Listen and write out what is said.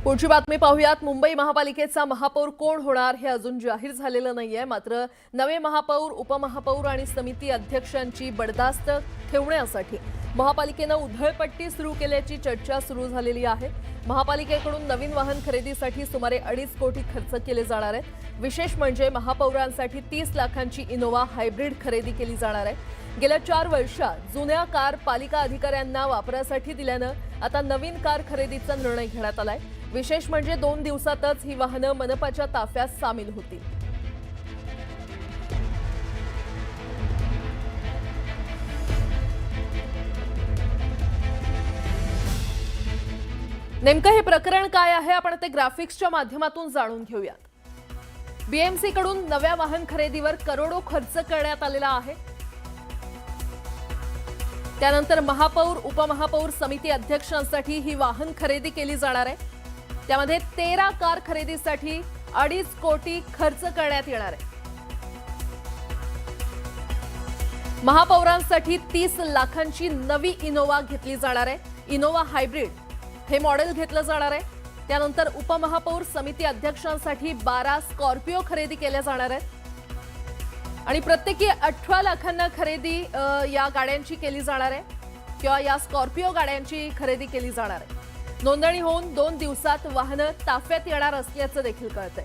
पुढची बातमी पाहूयात। मुंबई महापालिकेचा महापौर कोण होणार हे अजून जाहीर झालेलं नाहीये। मात्र नवे महापौर, उपमहापौर आणि समिती अध्यक्षांची बडदास्त ठेवण्यासाठी महापालिकेने उधळपट्टी सुरू केल्याची चर्चा सुरू झालेली आहे। महापालिकेकडून नवीन वाहन खरेदीसाठी सुमारे 2.5 कोटी खर्च केले जाणार आहे। विशेष म्हणजे महापौरांसाठी 30 लाखांची इनोव्हा हायब्रिड खरेदी केली जाणार आहे। गेल्या 4 वर्षात जुन्या कार पालिका अधिकाऱ्यांना वापरासाठी दिल्यानं आता नवीन कार खरेदीचा निर्णय घेण्यात आलाय। विशेष म्हणजे 2 दिवसातच ही वाहनं मनपाच्या ताफ्यात सामील होतील। नेमकं हे प्रकरण काय आहे आपण ते ग्राफिक्सच्या माध्यमातून जाणून घेऊयात। बीएमसी कडून नव्या वाहन खरेदीवर करोडो खर्च करण्यात आलेला आहे। त्यानंतर महापौर, उपमहापौर, समिती अध्यक्षांसाठी ही वाहन खरेदी केली जाणार आहे। त्यामध्ये 13 कार खरेदीसाठी 2.5 कोटी खर्च करण्यात येणार आहे। महापौरांसाठी 30 लाखांची नवी इनोव्हा घेतली जाणार आहे। इनोव्हा हायब्रिड हे मॉडेल घेतलं जाणार आहे। त्यानंतर उपमहापौर, समिती अध्यक्षांसाठी 12 स्कॉर्पिओ खरेदी केल्या जाणार आहेत आणि प्रत्येकी 18 लाखांना खरेदी या गाड्यांची केली जाणार आहे किंवा या स्कॉर्पिओ गाड्यांची खरेदी केली जाणार आहे। नोंदणी होऊन 2 दिवसात वाहनं ताफ्यात येणार असल्याचं देखील कळतंय।